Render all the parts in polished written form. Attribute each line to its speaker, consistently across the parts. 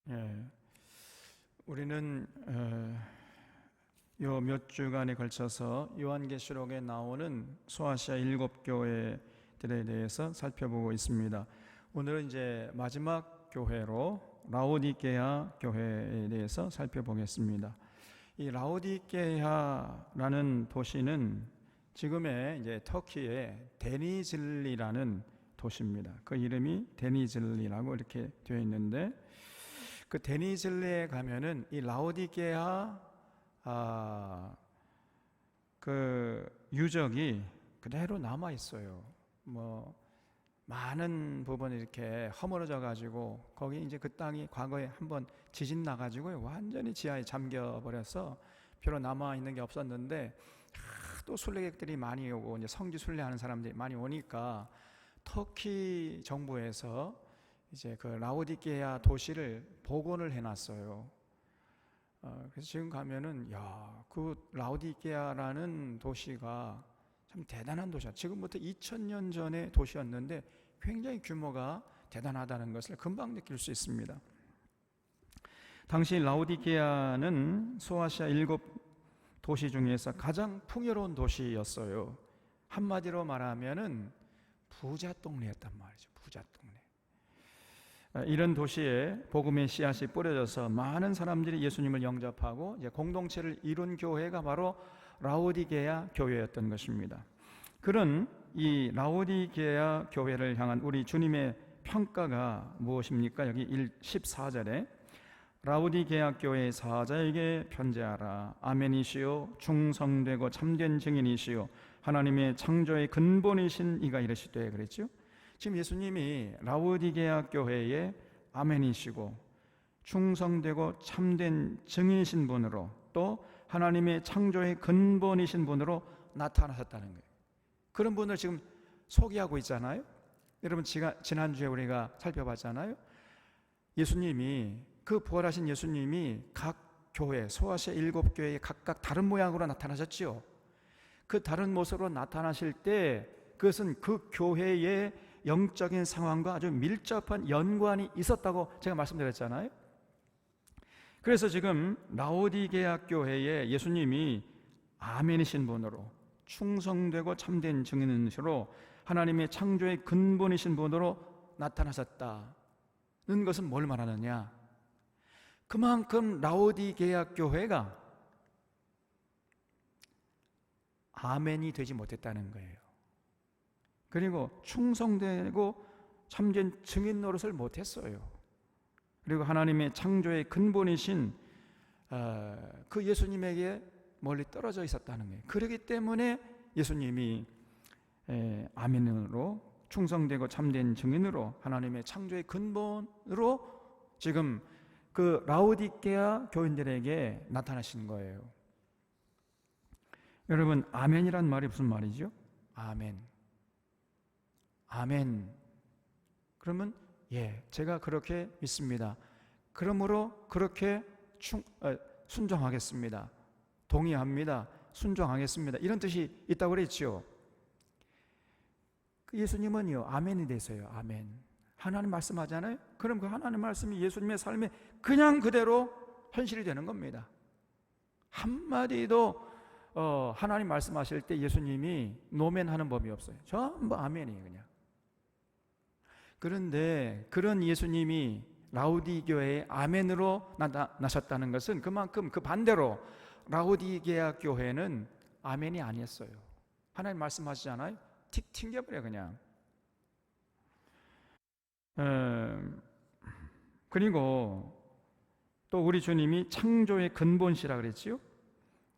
Speaker 1: 예, 우리는 요 몇 주간에 걸쳐서 요한계시록에 나오는 소아시아 7교회들에 대해서 살펴보고 있습니다. 오늘은 이제 마지막 교회로 라오디게아 교회에 대해서 살펴보겠습니다. 이 라오디게아라는 도시는 지금의 이제 터키의 데니즐리라는 도시입니다. 그 이름이 데니즐리라고 이렇게 되어 있는데, 그 데니즐리에 가면은 이 라오디게아 그 유적이 그대로 남아 있어요. 뭐 많은 부분이 이렇게 허물어져 가지고, 거기 이제 그 땅이 과거에 한번 지진 나 가지고 완전히 지하에 잠겨 버려서 별로 남아 있는 게 없었는데, 또 순례객들이 많이 오고 이제 성지 순례하는 사람들이 많이 오니까 터키 정부에서 이제 그 라오디게아 도시를 복원을 해놨어요. 그래서 지금 가면은 그 라오디게아라는 도시가 참 대단한 도시야. 지금부터 2000년 전의 도시였는데 굉장히 규모가 대단하다는 것을 금방 느낄 수 있습니다. 당시 라오디게아는 소아시아 7도시 중에서 가장 풍요로운 도시였어요. 한마디로 말하면은 부자 동네였단 말이죠. 부자 동네. 이런 도시에 복음의 씨앗이 뿌려져서 많은 사람들이 예수님을 영접하고 이제 공동체를 이룬 교회가 바로 라오디게아 교회였던 것입니다. 그런 이 라오디게아 교회를 향한 우리 주님의 평가가 무엇입니까? 여기 14절에 라오디게아 교회의 사자에게 편지하라. 아멘이시요 충성되고 참된 증인이시요 하나님의 창조의 근본이신 이가 이르시되, 그랬죠? 지금 예수님이 라오디게아 교회의 아멘이시고 충성되고 참된 증인이신 분으로, 또 하나님의 창조의 근본이신 분으로 나타나셨다는 거예요. 그런 분을 지금 소개하고 있잖아요. 여러분, 지난주에 우리가 살펴봤잖아요. 예수님이, 그 부활하신 예수님이 각 교회, 소아시아 7교회에 각각 다른 모양으로 나타나셨지요. 그 다른 모습으로 나타나실 때 그것은 그 교회의 영적인 상황과 아주 밀접한 연관이 있었다고 제가 말씀드렸잖아요. 그래서 지금 라오디게아 교회에 예수님이 아멘이신 분으로, 충성되고 참된 증인이시로 하나님의 창조의 근본이신 분으로 나타나셨다는 것은 뭘 말하느냐? 그만큼 라오디게아 교회가 아멘이 되지 못했다는 거예요. 그리고 충성되고 참된 증인 노릇을 못했어요. 그리고 하나님의 창조의 근본이신 그 예수님에게 멀리 떨어져 있었다는 거예요. 그렇기 때문에 예수님이 아멘으로, 충성되고 참된 증인으로, 하나님의 창조의 근본으로 지금 그 라오디게아 교인들에게 나타나신 거예요. 여러분, 아멘이란 말이 무슨 말이죠? 아멘. 아멘. 그러면 제가 그렇게 믿습니다. 그러므로 그렇게 순종하겠습니다. 동의합니다. 순종하겠습니다. 이런 뜻이 있다고 그랬죠. 예수님은요, 아멘이 되세요. 아멘. 하나님 말씀하잖아요. 그럼 그 하나님 말씀이 예수님의 삶에 그냥 그대로 현실이 되는 겁니다. 한마디도 하나님 말씀하실 때 예수님이 노멘하는 법이 없어요. 전부 아멘이에요, 그냥. 그런데 그런 예수님이 라오디게아의 아멘으로 나타나셨다는 것은 그만큼 그 반대로 라오디게아 교회는 아멘이 아니었어요. 하나님 말씀하시잖아요. 틱 튕겨버려 그냥. 그리고 또 우리 주님이 창조의 근본시라 그랬지요.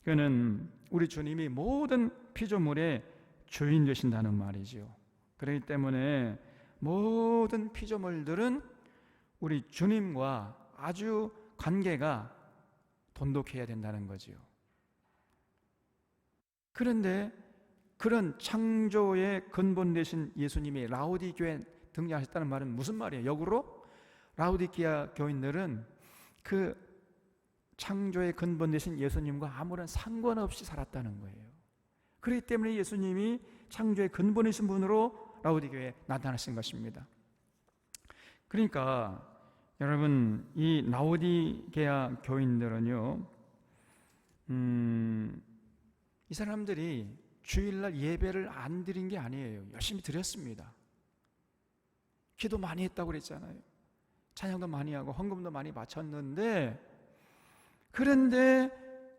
Speaker 1: 그는 우리 주님이 모든 피조물의 주인 되신다는 말이지요. 그렇기 때문에 모든 피조물들은 우리 주님과 아주 관계가 돈독해야 된다는 거지요. 그런데 그런 창조의 근본 되신 예수님이 라오디게아에 등장하셨다는 말은 무슨 말이에요? 역으로 라오디게아 교인들은 그 창조의 근본 되신 예수님과 아무런 상관없이 살았다는 거예요. 그렇기 때문에 예수님이 창조의 근본이신 분으로 라오디게아에 나타나신 것입니다. 그러니까 여러분, 이 라오디게아 교인들은요, 이 사람들이 주일날 예배를 안 드린 게 아니에요. 열심히 드렸습니다. 기도 많이 했다고 그랬잖아요. 찬양도 많이 하고 헌금도 많이 바쳤는데, 그런데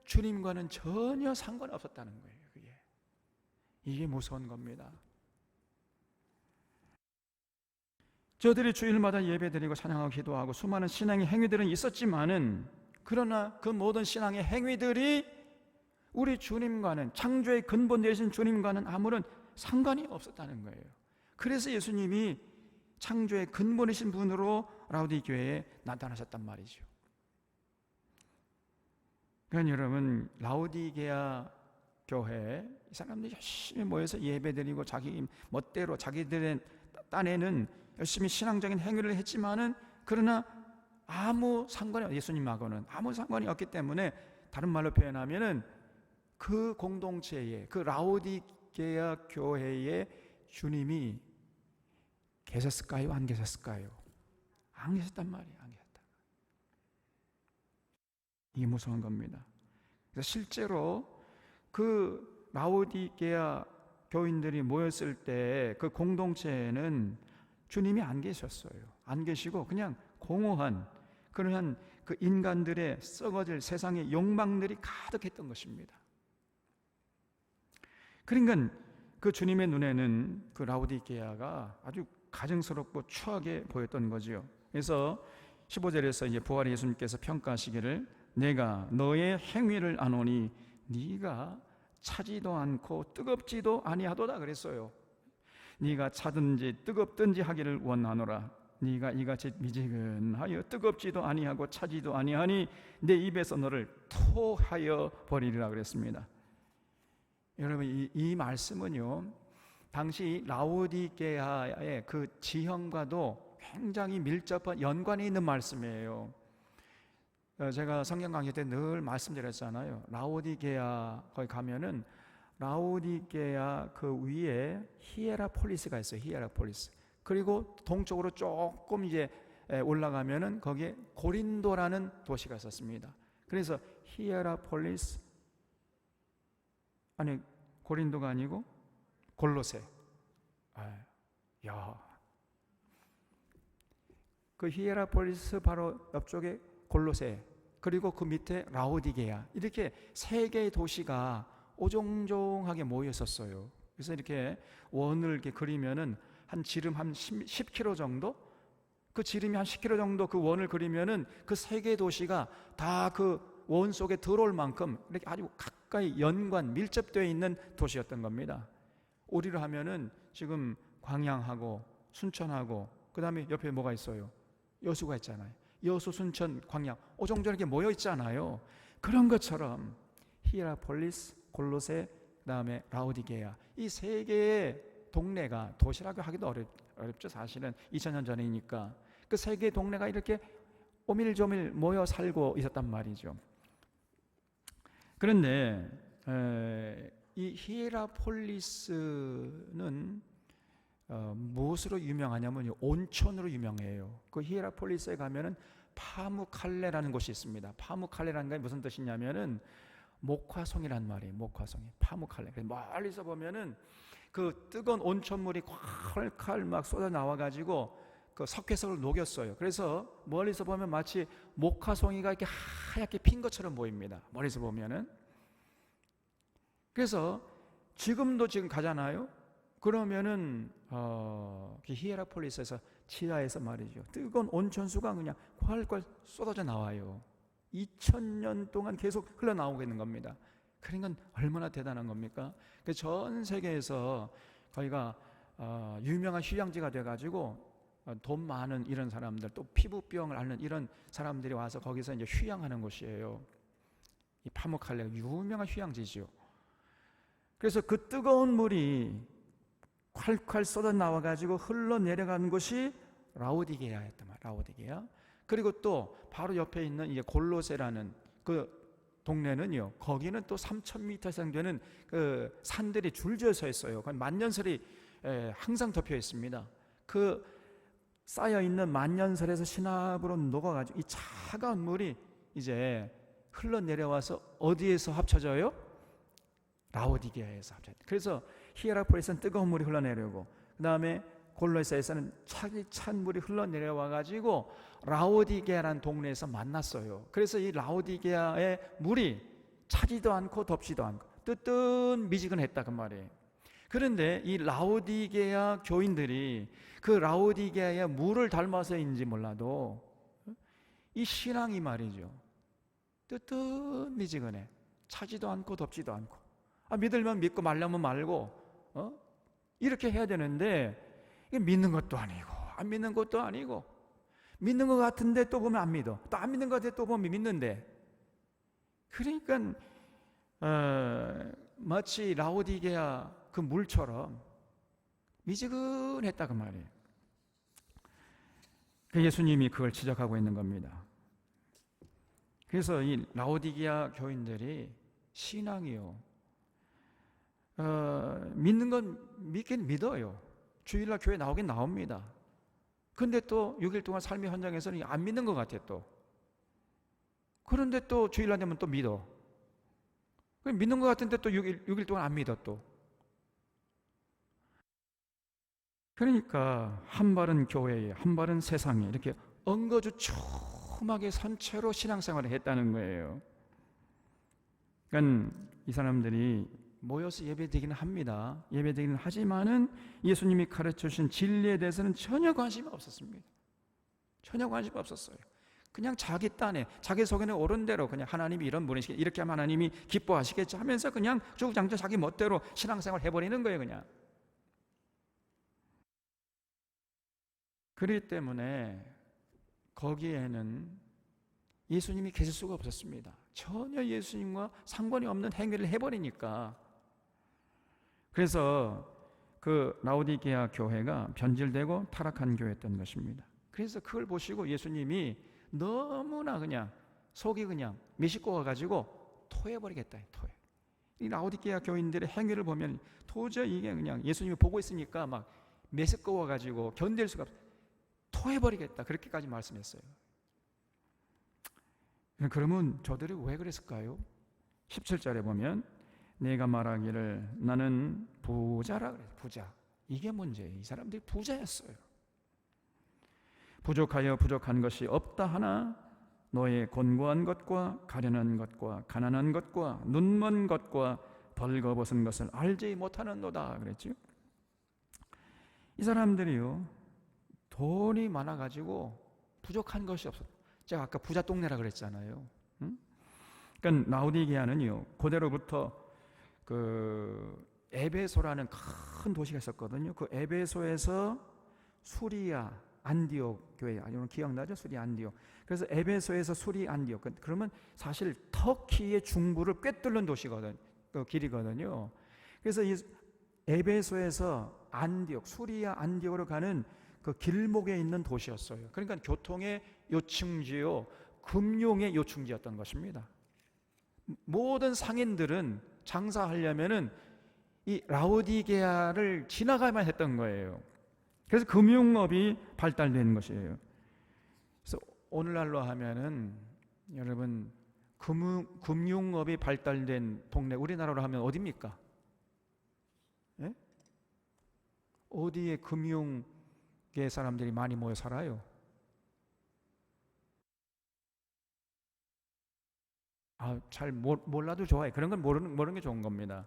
Speaker 1: 주님과는 전혀 상관없었다는 거예요. 이게 무서운 겁니다. 저들이 주일마다 예배드리고 찬양하고 기도하고 수많은 신앙의 행위들은 있었지만은, 그러나 그 모든 신앙의 행위들이 우리 주님과는, 창조의 근본 되신 주님과는 아무런 상관이 없었다는 거예요. 그래서 예수님이 창조의 근본이신 분으로 라우디 교회에 나타나셨단 말이죠. 그러니까 여러분, 라우디게아 교회 이 사람들이 열심히 모여서 예배드리고 자기 멋대로 자기들의 딴에는 열심히 신앙적인 행위를 했지만은, 그러나 아무 상관이, 예수님하고는 아무 상관이 없기 때문에, 다른 말로 표현하면은 그 공동체에, 그 라오디게아 교회에 주님이 계셨을까요? 안 계셨을까요? 안 계셨단 말이에요. 안 계셨다. 이게 무서운 겁니다. 그래서 실제로 그 라오디게아 교인들이 모였을 때 그 공동체에는 주님이 안 계셨어요. 안 계시고 그냥 공허한 그러한 그 인간들의 썩어질 세상의 욕망들이 가득했던 것입니다. 그러니까 그 주님의 눈에는 그 라오디게아가 아주 가증스럽고 추하게 보였던 거지요. 그래서 15절에서 이제 부활의 예수님께서 평가하시기를, 내가 너의 행위를 아노니 네가 차지도 않고 뜨겁지도 아니하도다 그랬어요. 네가 차든지 뜨겁든지 하기를 원하노라. 네가 이같이 미지근하여 뜨겁지도 아니하고 차지도 아니하니 내 입에서 너를 토하여 버리리라 그랬습니다. 여러분, 이 말씀은요, 당시 라오디게아의 그 지형과도 굉장히 밀접한 연관이 있는 말씀이에요. 제가 성경 강의 때 늘 말씀드렸잖아요. 라오디게아 거기 가면은 라오디게아 그 위에 히에라폴리스가 있어요. 히에라폴리스. 그리고 동쪽으로 조금 이제 올라가면은 거기에 고린도라는 도시가 있었습니다. 그래서 히에라폴리스, 아니 고린도가 아니고 골로새. 그 히에라폴리스 바로 옆쪽에 골로새, 그리고 그 밑에 라오디게아, 이렇게 세 개의 도시가 오종종하게 모여 있었어요. 그래서 이렇게 원을 이렇게 그리면은 한 지름 한 10km 정도, 그 지름이 한 10km 정도 그 원을 그리면은 그 세 개의 도시가 다 그 원 속에 들어올 만큼 이렇게 아주 가까이 연관 밀접되어 있는 도시였던 겁니다. 우리로 하면은 지금 광양하고 순천하고 그 다음에 옆에 뭐가 있어요? 여수가 있잖아요. 여수, 순천, 광양 오종종 이렇게 모여 있잖아요. 그런 것처럼 히에라폴리스, 골로새, 그 다음에 라오디게아, 이 세 개의 동네가, 도시라고 하기도 어렵죠. 사실은 2000년 전이니까 그 세 개의 동네가 이렇게 오밀조밀 모여 살고 있었단 말이죠. 그런데 이 히에라폴리스는 무엇으로 유명하냐면 온천으로 유명해요. 그 히에라폴리스에 가면은 파무칼레라는 곳이 있습니다. 파무칼레라는 게 무슨 뜻이냐면은 목화송이란 말이에요. 목화송이 파무칼레. 멀리서 보면은 그 뜨거운 온천물이 콸콸 막 쏟아 나와가지고 그 석회석을 녹였어요. 그래서 멀리서 보면 마치 목화송이가 이렇게 하얗게 핀 것처럼 보입니다. 멀리서 보면은. 그래서 지금 가잖아요. 그러면은 히에라폴리스에서 지하에서 말이죠, 뜨거운 온천수가 그냥 콸콸 쏟아져 나와요. 2000년 동안 계속 흘러나오고 있는 겁니다. 그러니까 얼마나 대단한 겁니까? 전 세계에서 거기가 유명한 휴양지가 돼가지고 돈 많은 이런 사람들, 또 피부병을 앓는 이런 사람들이 와서 거기서 이제 휴양하는 곳이에요. 이 파무칼레가 유명한 휴양지죠. 그래서 그 뜨거운 물이 콸콸 쏟아 나와가지고 흘러내려가는 곳이 라오디게아였단 말이에요. 라오디게아. 그리고 또 바로 옆에 있는 이게 골로새라는 그 동네는요, 거기는 또 3000m 이상 되는 그 산들이 줄지어 서 있어요. 만년설이 항상 덮여 있습니다. 그 쌓여 있는 만년설에서 신압으로 녹아가지고 이 차가운 물이 이제 흘러내려와서 어디에서 합쳐져요? 라오디게아에서 합쳐져요. 그래서 히에라폴리스는 뜨거운 물이 흘러내려오고, 그 다음에 골로새에서는 차기 찬 물이 흘러내려와 가지고 라오디게아라는 동네에서 만났어요. 그래서 이 라오디게아의 물이 차지도 않고 덥지도 않고 뜨뜻미지근했다 그 말이에요. 그런데 이 라오디게아 교인들이 그 라오디게아의 물을 닮아서인지 몰라도 이 신앙이 말이죠, 뜨뜻미지근해. 차지도 않고 덥지도 않고, 믿으면 믿고 말려면 말고, 이렇게 해야 되는데 이게 믿는 것도 아니고 안 믿는 것도 아니고, 믿는 것 같은데 또 보면 안 믿어, 또 안 믿는 것 같은데 또 보면 믿는데, 그러니까 마치 라오디게아 그 물처럼 미지근했다 그 말이에요. 예수님이 그걸 지적하고 있는 겁니다. 그래서 이 라오디게아 교인들이 신앙이요, 믿는 건 믿긴 믿어요. 주일날 교회 나오긴 나옵니다. 근데 또 6일 동안 삶의 현장에서는 안 믿는 것 같아 또. 그런데 또 주일날 되면 또 믿어. 믿는 것 같은데 또 6일 동안 안 믿어 또. 그러니까 한 발은 교회에 한 발은 세상에 이렇게 엉거주춤하게 선체로 신앙생활을 했다는 거예요. 그러니까 이 사람들이 모여서 예배드리기는 합니다. 예배드리기는 하지만은 예수님이 가르쳐주신 진리에 대해서는 전혀 관심이 없었습니다. 전혀 관심이 없었어요. 그냥 자기 딴에, 자기 속에는 옳은 대로 그냥 하나님이 이런 분이시겠, 이렇게 하면 하나님이 기뻐하시겠지 하면서 그냥 주구장창 자기 멋대로 신앙생활 해버리는 거예요 그냥. 그렇기 때문에 거기에는 예수님이 계실 수가 없었습니다. 전혀 예수님과 상관이 없는 행위를 해버리니까. 그래서 그 라오디게아 교회가 변질되고 타락한 교회였던 것입니다. 그래서 그걸 보시고 예수님이 너무나 그냥 속이 그냥 미식고 가지고 토해버리겠다. 토해. 이 라오디게아 교인들의 행위를 보면 도저히 이게 그냥 예수님이 보고 있으니까 막 메스꺼워 가지고 견딜 수가 없어요. 토해버리겠다, 그렇게까지 말씀했어요. 그러면 저들이 왜 그랬을까요? 17절에 보면 내가 말하기를 나는 부자라 그래요. 부자. 이게 문제예요. 이 사람들이 부자였어요. 부족하여 부족한 것이 없다 하나 너의 곤고한 것과 가련한 것과 가난한 것과 눈먼 것과 벌거벗은 것을 알지 못하는도다 그랬죠. 이 사람들이요, 돈이 많아가지고 부족한 것이 없어. 제가 아까 부자 동네라 그랬잖아요. 그러니까 라오디게아는요, 그대로부터 그 에베소라는 큰 도시가 있었거든요. 그 에베소에서 수리아 안디옥 교회, 여러분 기억나죠? 수리 안디옥. 그래서 에베소에서 수리 안디옥. 그러면 사실 터키의 중부를 꿰뚫는 도시거든, 그 길이거든요. 그래서 이 에베소에서 안디옥, 수리아 안디옥으로 가는 그 길목에 있는 도시였어요. 그러니까 교통의 요충지요, 금융의 요충지였던 것입니다. 모든 상인들은 장사하려면은 이 라오디게아를 지나가야만 했던 거예요. 그래서 금융업이 발달된 것이에요. 그래서 오늘날로 하면은 여러분 금융업이 발달된 동네, 우리나라로 하면 어디입니까? 예? 어디에 금융계 사람들이 많이 모여 살아요? 잘 몰라도 좋아요. 그런 건 모르는 게 좋은 겁니다.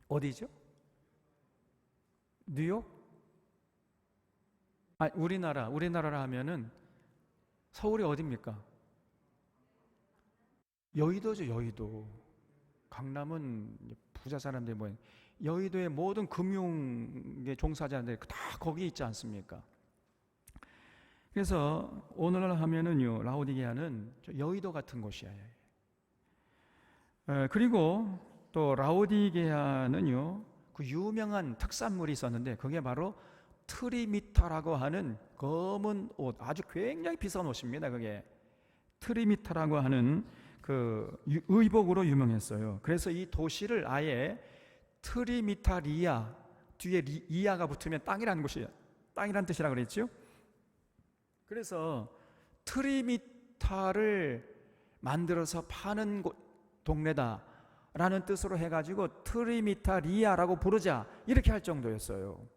Speaker 1: 어디죠? 뉴욕? 우리나라라 하면은 서울이 어디입니까? 여의도죠, 여의도. 강남은 부자 사람들이 모인, 여의도의 모든 금융의 종사자들 다 거기 있지 않습니까? 그래서 오늘날 하면은요, 라오디게아는 여의도 같은 곳이에요. 그리고 또 라오디게아는요, 그 유명한 특산물이 있었는데 그게 바로 트리미타라고 하는 검은 옷, 아주 굉장히 비싼 옷입니다. 그게 트리미타라고 하는 그 의복으로 유명했어요. 그래서 이 도시를 아예 트리미타리아 뒤에 이하가 붙으면 땅이라는 것이에요. 땅이라는 뜻이라고 그랬죠. 그래서 트리미타를 만들어서 파는 동네다라는 뜻으로 해가지고 트리미타리아라고 부르자 이렇게 할 정도였어요.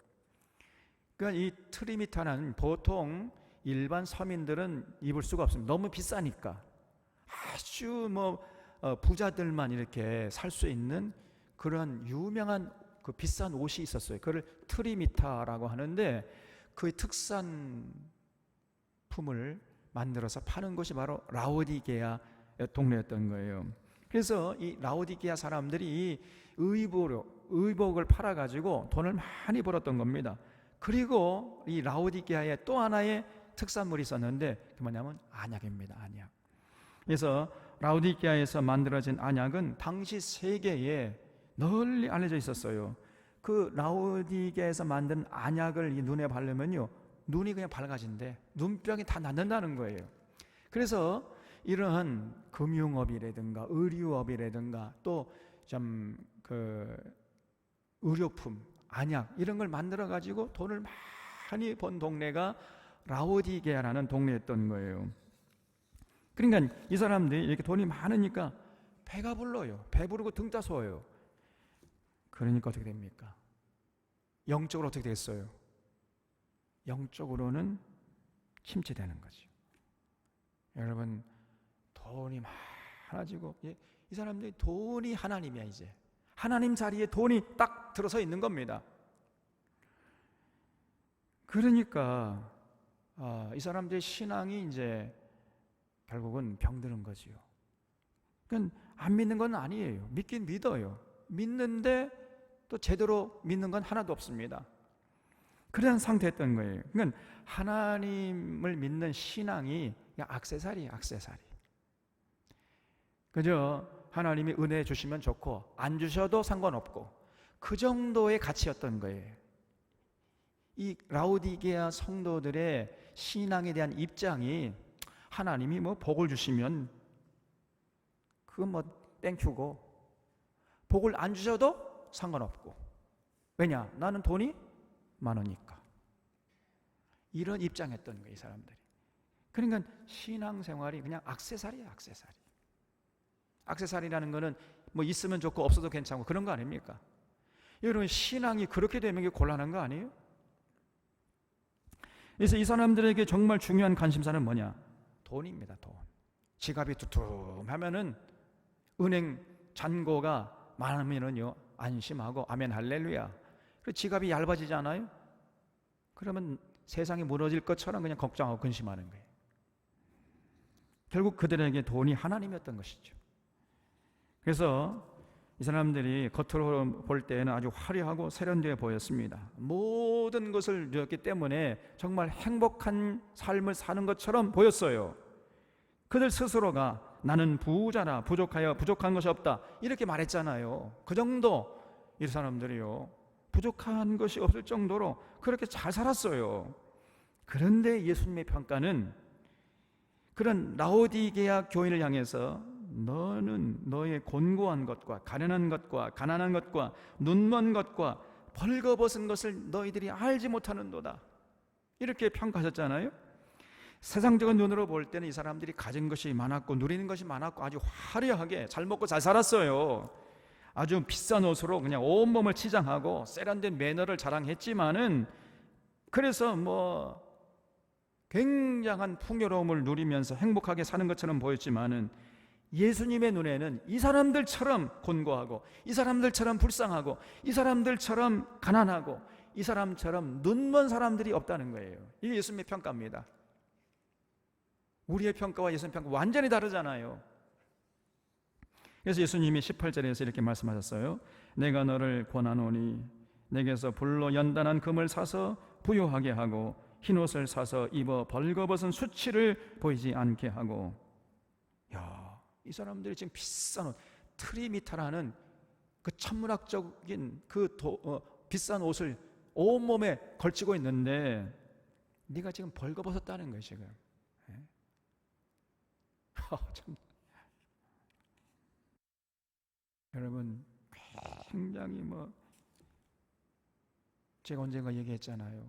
Speaker 1: 그러니까 이 트리미타는 보통 일반 서민들은 입을 수가 없습니다. 너무 비싸니까. 아주 부자들만 이렇게 살 수 있는 그런 유명한 그 비싼 옷이 있었어요. 그걸 트리미타라고 하는데 그 특산품을 만들어서 파는 것이 바로 라오디게아 동네였던 거예요. 그래서 이 라오디게아 사람들이 이 의복을 팔아가지고 돈을 많이 벌었던 겁니다. 그리고 이 라오디게아에 또 하나의 특산물이 있었는데 그 뭐냐면 안약입니다. 안약. 그래서 라오디게아에서 만들어진 안약은 당시 세계에 널리 알려져 있었어요. 그 라오디게아에서 만든 안약을 이 눈에 바르면요, 눈이 그냥 밝아진대. 눈병이 다 낫는다는 거예요. 그래서 이러한 금융업이라든가 의류업이라든가 또 좀 의료품, 안약 이런 걸 만들어 가지고 돈을 많이 번 동네가 라오디게아라는 동네였던 거예요. 그러니까 이 사람들이 이렇게 돈이 많으니까 배가 불러요. 배부르고 등 따스워요. 그러니까 어떻게 됩니까? 영적으로 어떻게 됐어요? 영적으로는 침체되는 거죠. 여러분, 돈이 많아지고 이 사람들이 돈이 하나님이야. 이제 하나님 자리에 돈이 딱 들어서 있는 겁니다. 그러니까 이 사람들의 신앙이 이제 결국은 병드는 거지요. 그러니까 안 믿는 건 아니에요. 믿긴 믿어요. 믿는데 또 제대로 믿는 건 하나도 없습니다. 그런 상태였던 거예요. 그러니까 하나님을 믿는 신앙이 그냥 액세서리예요. 액세서리. 그저 하나님이 은혜 주시면 좋고 안 주셔도 상관없고 그 정도의 가치였던 거예요. 이 라오디게아 성도들의 신앙에 대한 입장이 하나님이 복을 주시면 그건 땡큐고 복을 안 주셔도 상관없고 왜냐? 나는 돈이 많으니까. 이런 입장이었던 거예요, 이 사람들이. 그러니까 신앙생활이 그냥 액세서리예요, 액세서리. 액세서리라는 거는 있으면 좋고 없어도 괜찮고 그런 거 아닙니까? 여러분, 신앙이 그렇게 되면 곤란한 거 아니에요? 그래서 이 사람들에게 정말 중요한 관심사는 뭐냐? 돈입니다, 돈. 지갑이 두툼하면은 은행 잔고가 많으면은요 안심하고 아멘 할렐루야. 그 지갑이 얇아지지 않아요? 그러면 세상이 무너질 것처럼 그냥 걱정하고 근심하는 거예요. 결국 그들에게 돈이 하나님이었던 것이죠. 그래서 이 사람들이 겉으로 볼 때는 아주 화려하고 세련되어 보였습니다. 모든 것을 누렸기 때문에 정말 행복한 삶을 사는 것처럼 보였어요. 그들 스스로가 나는 부자라 부족하여 부족한 것이 없다 이렇게 말했잖아요. 그 정도 이 사람들이요 부족한 것이 없을 정도로 그렇게 잘 살았어요. 그런데 예수님의 평가는 그런 라오디게아 교인을 향해서 너는 너의 곤고한 것과 가련한 것과 가난한 것과 눈먼 것과 벌거벗은 것을 너희들이 알지 못하는도다 이렇게 평가하셨잖아요. 세상적인 눈으로 볼 때는 이 사람들이 가진 것이 많았고 누리는 것이 많았고 아주 화려하게 잘 먹고 잘 살았어요. 아주 비싼 옷으로 그냥 온몸을 치장하고 세련된 매너를 자랑했지만은 그래서 굉장한 풍요로움을 누리면서 행복하게 사는 것처럼 보였지만은 예수님의 눈에는 이 사람들처럼 곤고하고 이 사람들처럼 불쌍하고 이 사람들처럼 가난하고 이 사람처럼 눈먼 사람들이 없다는 거예요. 이게 예수님의 평가입니다. 우리의 평가와 예수님의 평가 완전히 다르잖아요. 그래서 예수님이 18절에서 이렇게 말씀하셨어요. 내가 너를 권하노니 내게서 불로 연단한 금을 사서 부요하게 하고 흰옷을 사서 입어 벌거벗은 수치를 보이지 않게 하고. 이 사람들이 지금 비싼 옷 트리미타라는 그 천문학적인 비싼 옷을 온몸에 걸치고 있는데 네가 지금 벌거벗었다는 거예요 지금. 참. 여러분 굉장히 제가 언젠가 얘기했잖아요.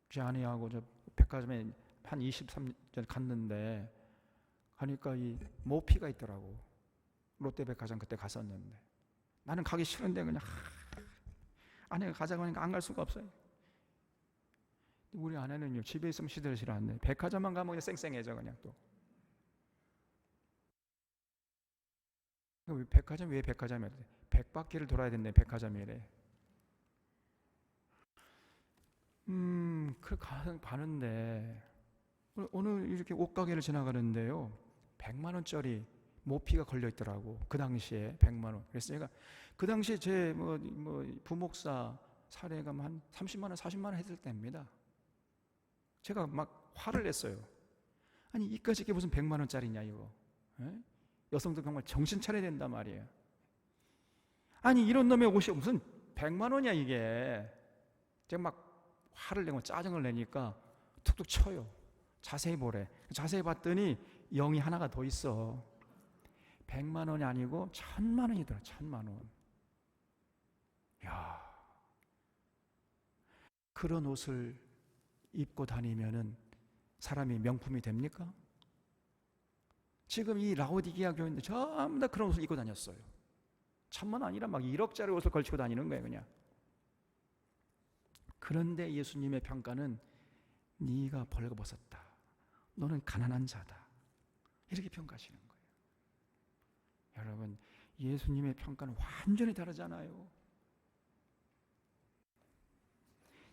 Speaker 1: 제 아내하고 저 백화점에 한 23년 갔는데 가니까 이 모피가 있더라고. 롯데백화점 그때 갔었는데 나는 가기 싫은데 그냥 아내가 가자고 하니까 안 갈 수가 없어요. 우리 아내는요, 집에 있으면 시들시들 안 내. 백화점만 가면 그냥 쌩쌩해져 그냥 또. 백화점 왜 백화점이래? 100바퀴를 돌아야 된대 백화점이래. 그 가는데 오늘 이렇게 옷가게를 지나가는데요, 100만 원짜리 모피가 걸려 있더라고. 그 당시에 100만 원. 그래서 제가 그 당시에 제 부목사 사례가 한 30만 원, 40만 원 했을 때입니다. 제가 막 화를 냈어요. 아니 이까짓 게 무슨 100만 원짜리냐 이거. 에? 여성들 정말 정신 차려야 된단 말이에요. 아니 이런 놈의 옷이 무슨 100만 원이야 이게. 제가 막 화를 내고 짜증을 내니까 툭툭 쳐요. 자세히 보래. 자세히 봤더니 0이 하나가 더 있어. 100만 원이 아니고 1000만 원이더라. 1000만 원. 야, 그런 옷을 입고 다니면은 사람이 명품이 됩니까? 지금 이 라오디게아 교인들 전부 다 그런 옷을 입고 다녔어요. 1000만 원 아니라 막 1억짜리 옷을 걸치고 다니는 거예요 그냥. 그런데 예수님의 평가는 네가 벌거벗었다. 너는 가난한 자다. 이렇게 평가하시는 거예요. 여러분, 예수님의 평가는 완전히 다르잖아요.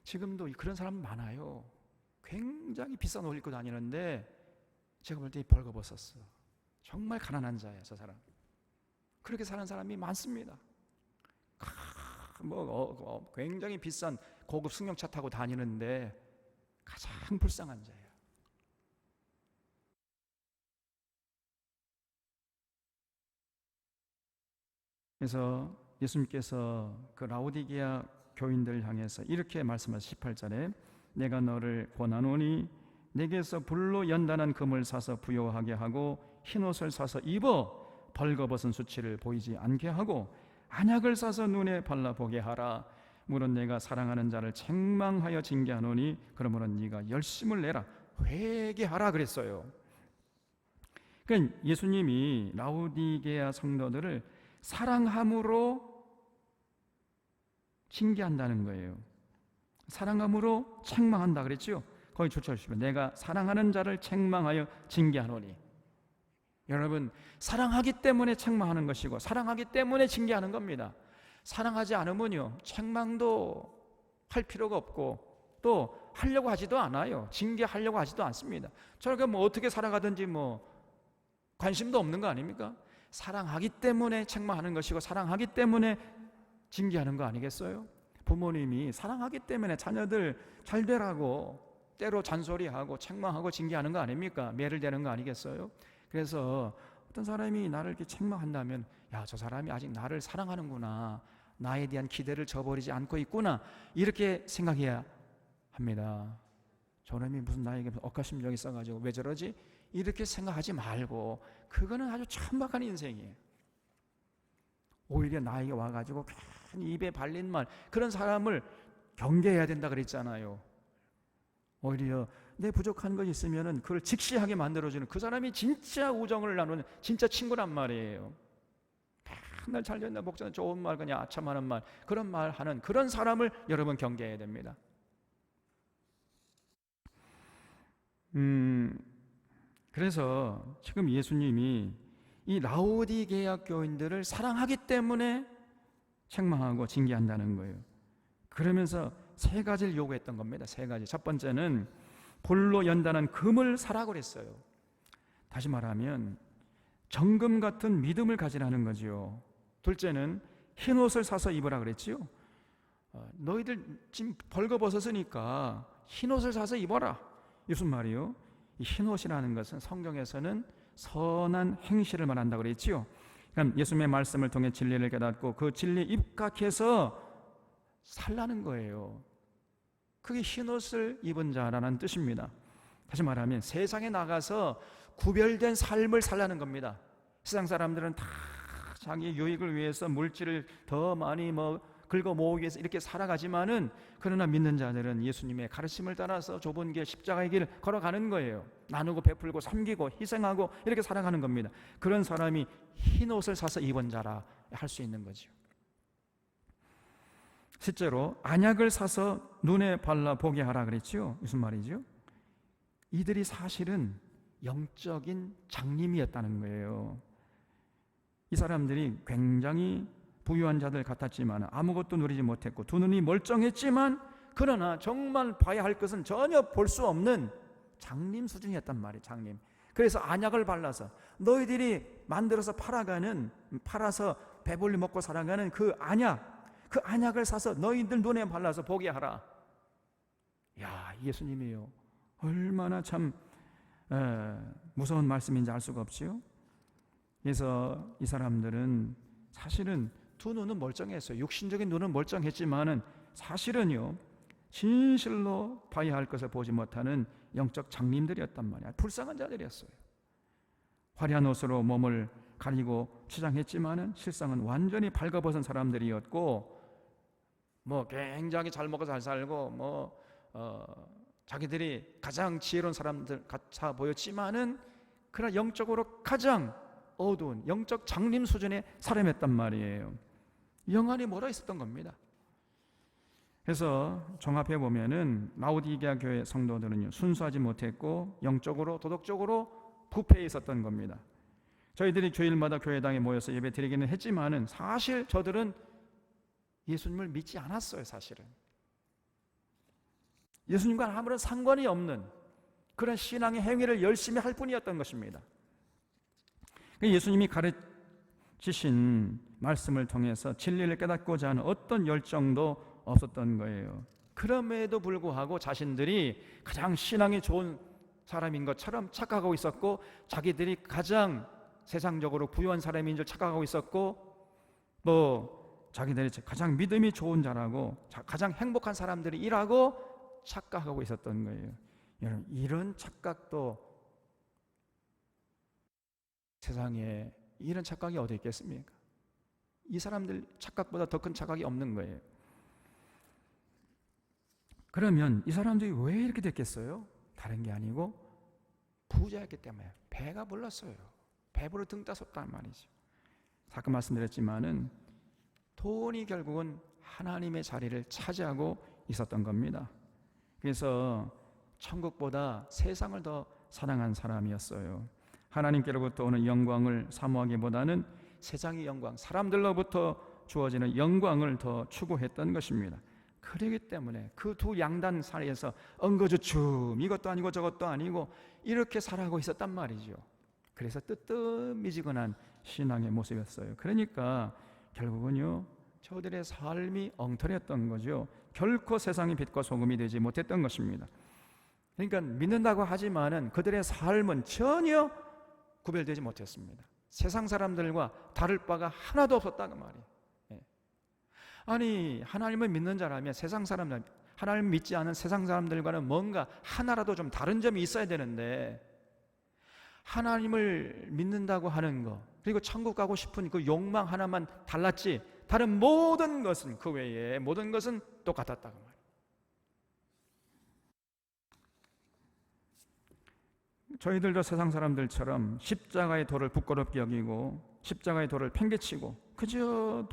Speaker 1: 지금도 그런 사람 많아요. 굉장히 비싼 옷 입고 다니는데 제가 볼 때 벌거벗었어. 정말 가난한 자야 저 사람. 그렇게 사는 사람이 많습니다. 굉장히 비싼 고급 승용차 타고 다니는데 가장 불쌍한 자예요. 그래서 예수님께서 그 라오디게아 교인들 향해서 이렇게 말씀하신 18절에 내가 너를 권하노니 내게서 불로 연단한 금을 사서 부요하게 하고 흰옷을 사서 입어 벌거벗은 수치를 보이지 않게 하고 안약을 사서 눈에 발라보게 하라. 물은 내가 사랑하는 자를 책망하여 징계하노니 그러므로 네가 열심을 내라. 회개하라 그랬어요. 그러니까 예수님이 라오디게아 성도들을 사랑함으로 징계한다는 거예요. 사랑함으로 책망한다 그랬죠. 거기 조차주시면 내가 사랑하는 자를 책망하여 징계하노니. 여러분, 사랑하기 때문에 책망하는 것이고 사랑하기 때문에 징계하는 겁니다. 사랑하지 않으면요 책망도 할 필요가 없고 또 하려고 하지도 않아요. 징계하려고 하지도 않습니다. 저렇게 어떻게 살아가든지 관심도 없는 거 아닙니까? 사랑하기 때문에 책망하는 것이고 사랑하기 때문에 징계하는 거 아니겠어요? 부모님이 사랑하기 때문에 자녀들 잘 되라고 때로 잔소리하고 책망하고 징계하는 거 아닙니까? 매를 대는 거 아니겠어요? 그래서 어떤 사람이 나를 이렇게 책망한다면 야, 저 사람이 아직 나를 사랑하는구나, 나에 대한 기대를 저버리지 않고 있구나, 이렇게 생각해야 합니다. 저놈이 무슨 나에게 억가심정이 있어가지고 왜 저러지? 이렇게 생각하지 말고 그거는 아주 천박한 인생이에요. 오히려 나에게 와가지고 괜히 입에 발린 말, 그런 사람을 경계해야 된다 그랬잖아요. 오히려 내 부족한 것이 있으면은 그걸 직시하게 만들어주는 그 사람이 진짜 우정을 나누는 진짜 친구란 말이에요. 맨날 잘됐나 복잡한 좋은 말, 그냥 아참하는 말, 그런 말 하는 그런 사람을 여러분 경계해야 됩니다. 그래서 지금 예수님이 이 라오디게아 교인들을 사랑하기 때문에 책망하고 징계한다는 거예요. 그러면서 세 가지를 요구했던 겁니다. 세 가지. 첫 번째는 불로 연단한 금을 사라고 그랬어요. 다시 말하면 정금 같은 믿음을 가지라는 거지요. 둘째는 흰옷을 사서 입으라 그랬지요. 너희들 지금 벌거벗었으니까 흰옷을 사서 입어라. 무슨 말이요? 이 흰옷이라는 것은 성경에서는 선한 행실을 말한다고 그랬지요. 그럼 예수님의 말씀을 통해 진리를 깨닫고 그 진리에 입각해서 살라는 거예요. 그게 흰옷을 입은 자라는 뜻입니다. 다시 말하면 세상에 나가서 구별된 삶을 살라는 겁니다. 세상 사람들은 다 자기 유익을 위해서 물질을 더 많이 긁어 모으기 위해서 이렇게 살아가지만은, 그러나 믿는 자들은 예수님의 가르침을 따라서 좁은 길, 십자가의 길 걸어가는 거예요. 나누고 베풀고 섬기고 희생하고 이렇게 살아가는 겁니다. 그런 사람이 흰 옷을 사서 입은 자라 할 수 있는 거죠. 실제로 안약을 사서 눈에 발라 보게 하라 그랬죠. 무슨 말이죠? 이들이 사실은 영적인 장님이었다는 거예요. 이 사람들이 굉장히 부유한 자들 같았지만 아무것도 누리지 못했고 두 눈이 멀쩡했지만, 그러나 정말 봐야 할 것은 전혀 볼 수 없는 장님 수준이었단 말이에요. 장님. 그래서 안약을 발라서 너희들이 만들어서 팔아서 배불리 먹고 살아가는 그 안약을 사서 너희들 눈에 발라서 보게 하라. 야, 예수님이요, 얼마나 참 무서운 말씀인지 알 수가 없지요. 그래서 이 사람들은 사실은 두 눈은 멀쩡했어요. 육신적인 눈은 멀쩡했지만은 사실은요, 진실로 봐야 할 것을 보지 못하는 영적 장님들이었단 말이야. 불쌍한 자들이었어요. 화려한 옷으로 몸을 가리고 치장했지만은 실상은 완전히 발가벗은 사람들이었고, 굉장히 잘 먹고 잘 살고 자기들이 가장 지혜로운 사람들 같아 보였지만은, 그러나 영적으로 가장 어두운 영적 장님 수준의 사람이었단 말이에요. 영안이 멀어 있었던 겁니다. 그래서 종합해 보면은 라오디게아 교회 성도들은요, 순수하지 못했고 영적으로 도덕적으로 부패해 있었던 겁니다. 저희들이 주일마다 교회당에 모여서 예배 드리기는 했지만은 사실 저들은 예수님을 믿지 않았어요. 사실은 예수님과 아무런 상관이 없는 그런 신앙의 행위를 열심히 할 뿐이었던 것입니다. 예수님이 가르치신 말씀을 통해서 진리를 깨닫고자 하는 어떤 열정도 없었던 거예요. 그럼에도 불구하고 자신들이 가장 신앙이 좋은 사람인 것처럼 착각하고 있었고, 자기들이 가장 세상적으로 부유한 사람인 줄 착각하고 있었고, 또 자기들이 가장 믿음이 좋은 자라고 가장 행복한 사람들이라고 착각하고 있었던 거예요. 여러분, 이런 착각도 세상에 이런 착각이 어디 있겠습니까? 이 사람들 착각보다 더 큰 착각이 없는 거예요. 그러면 이 사람들이 왜 이렇게 됐겠어요? 다른 게 아니고 부자였기 때문에 배가 불렀어요. 배부러 등 따섰단 말이죠. 아까 말씀드렸지만은 돈이 결국은 하나님의 자리를 차지하고 있었던 겁니다. 그래서 천국보다 세상을 더 사랑한 사람이었어요. 하나님께로부터 오는 영광을 사모하기보다는 세상의 영광, 사람들로부터 주어지는 영광을 더 추구했던 것입니다. 그렇기 때문에 그 두 양단 사이에서 엉거주춤, 이것도 아니고 저것도 아니고 이렇게 살아가고 있었단 말이죠. 그래서 뜨뜻미지근한 신앙의 모습이었어요. 그러니까 결국은요, 저들의 삶이 엉터리였던 거죠. 결코 세상의 빛과 소금이 되지 못했던 것입니다. 그러니까 믿는다고 하지만은 그들의 삶은 전혀 구별되지 못했습니다. 세상 사람들과 다를 바가 하나도 없었다는 말이에요. 아니, 하나님을 믿는 자라면 세상 사람들, 하나님 믿지 않은 세상 사람들과는 뭔가 하나라도 좀 다른 점이 있어야 되는데, 하나님을 믿는다고 하는 거, 그리고 천국 가고 싶은 그 욕망 하나만 달랐지 다른 모든 것은, 그 외에 모든 것은 똑같았다고 말이에요. 저희들도 세상 사람들처럼 십자가의 도를 부끄럽게 여기고 십자가의 도를 팽개치고 그저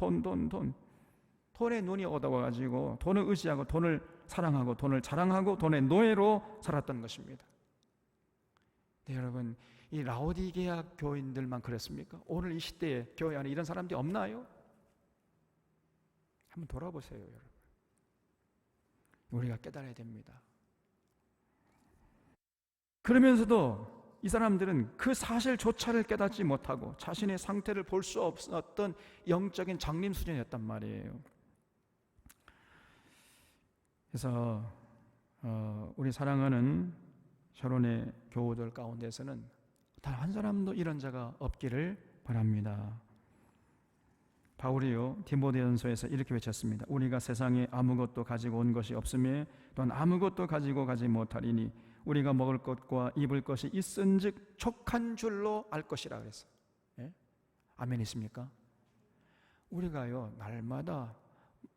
Speaker 1: 돈에 눈이 어두워가지고 돈을 의지하고 돈을 사랑하고 돈을 자랑하고 돈의 노예로 살았던 것입니다. 네, 여러분, 이 라오디게아 교인들만 그랬습니까? 오늘 이 시대에 교회 안에 이런 사람들이 없나요? 한번 돌아보세요, 여러분. 우리가 깨달아야 됩니다. 그러면서도 이 사람들은 그 사실조차를 깨닫지 못하고 자신의 상태를 볼 수 없었던 영적인 장님 수준이었단 말이에요. 그래서 우리 사랑하는 결혼의 교우들 가운데서는 단 한 사람도 이런 자가 없기를 바랍니다. 바울이요, 디모데전서에서 이렇게 외쳤습니다. 우리가 세상에 아무것도 가지고 온 것이 없으며 또한 아무것도 가지고 가지 못하리니 우리가 먹을 것과 입을 것이 있은즉 족한 줄로 알 것이라 그랬어요. 예? 아멘 있습니까? 우리가요, 날마다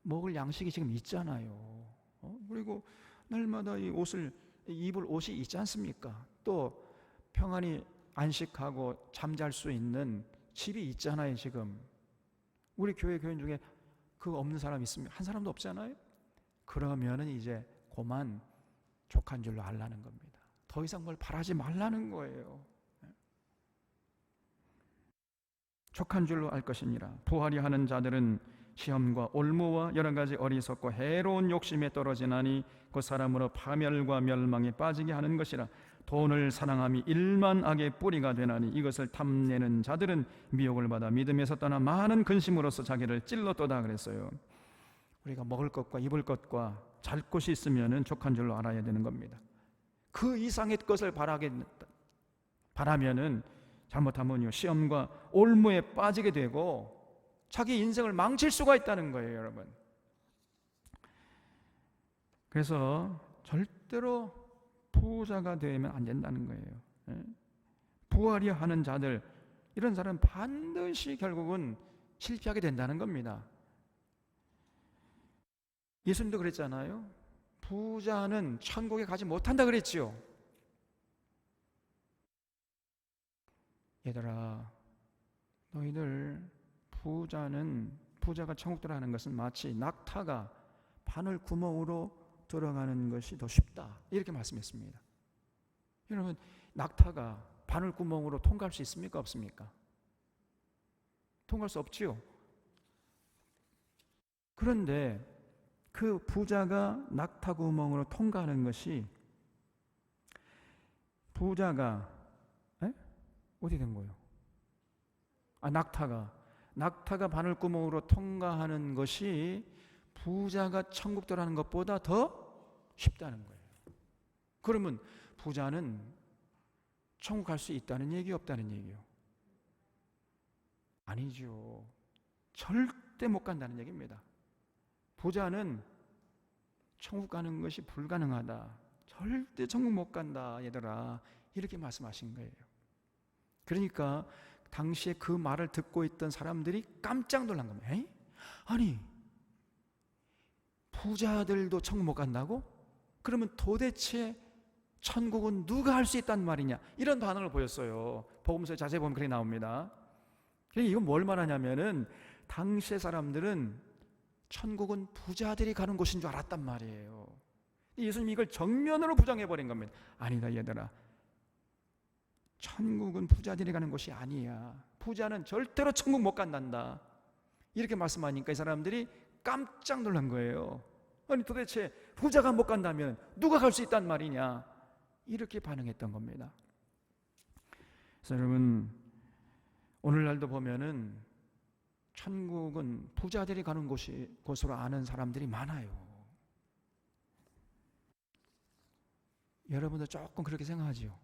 Speaker 1: 먹을 양식이 지금 있잖아요. 그리고 날마다 이 옷을 입을 옷이 있지 않습니까? 또 평안히 안식하고 잠잘 수 있는 집이 있잖아요. 지금 우리 교회 교인 중에 그거 없는 사람 있으면 한 사람도 없잖아요. 그러면은 이제 그만 족한 줄로 알라는 겁니다. 더 이상 뭘 바라지 말라는 거예요. 족한 줄로 알 것이니라. 부하려 하는 자들은 시험과 올무와 여러 가지 어리석고 해로운 욕심에 떨어지나니 그 사람으로 파멸과 멸망에 빠지게 하는 것이라. 돈을 사랑함이 일만 악의 뿌리가 되나니 이것을 탐내는 자들은 미혹을 받아 믿음에서 떠나 많은 근심으로써 자기를 찔렀도다 그랬어요. 우리가 먹을 것과 입을 것과 잘 곳이 있으면은 족한 줄로 알아야 되는 겁니다. 그 이상의 것을 바라면은 잘못하면요 시험과 올무에 빠지게 되고 자기 인생을 망칠 수가 있다는 거예요, 여러분. 그래서 절대로 부자가 되면 안 된다는 거예요. 부하려 하는 자들, 이런 사람은 반드시 결국은 실패하게 된다는 겁니다. 예수님도 그랬잖아요. 부자는 천국에 가지 못한다 그랬지요. 얘들아, 너희들 부자가 천국 들어가는 것은 마치 낙타가 바늘 구멍으로 들어가는 것이 더 쉽다, 이렇게 말씀했습니다. 여러분, 낙타가 바늘 구멍으로 통과할 수 있습니까? 없습니까? 통과할 수 없지요. 그런데 그 부자가 낙타 구멍으로 통과하는 것이, 부자가 어디 된 거예요? 낙타가 바늘구멍으로 통과하는 것이 부자가 천국 들어가는 것보다 더 쉽다는 거예요. 그러면 부자는 천국 갈 수 있다는 얘기, 없다는 얘기요? 아니죠. 절대 못 간다는 얘기입니다. 부자는 천국 가는 것이 불가능하다, 절대 천국 못 간다, 얘들아, 이렇게 말씀하신 거예요. 그러니까 당시에 그 말을 듣고 있던 사람들이 깜짝 놀란 겁니다. 아니, 부자들도 천국 못 간다고? 그러면 도대체 천국은 누가 할 수 있단 말이냐, 이런 반응을 보였어요. 복음서에 자세히 보면 그렇게 나옵니다. 이건 뭘 말하냐면은 당시의 사람들은 천국은 부자들이 가는 곳인 줄 알았단 말이에요. 예수님이 이걸 정면으로 부정해버린 겁니다. 아니다, 얘들아, 천국은 부자들이 가는 곳이 아니야. 부자는 절대로 천국 못 간단다, 이렇게 말씀하니까 이 사람들이 깜짝 놀란 거예요. 아니, 도대체 부자가 못 간다면 누가 갈 수 있단 말이냐, 이렇게 반응했던 겁니다. 그래서 여러분, 오늘날도 보면은 천국은 부자들이 가는 곳으로 아는 사람들이 많아요. 여러분도 조금 그렇게 생각하지요?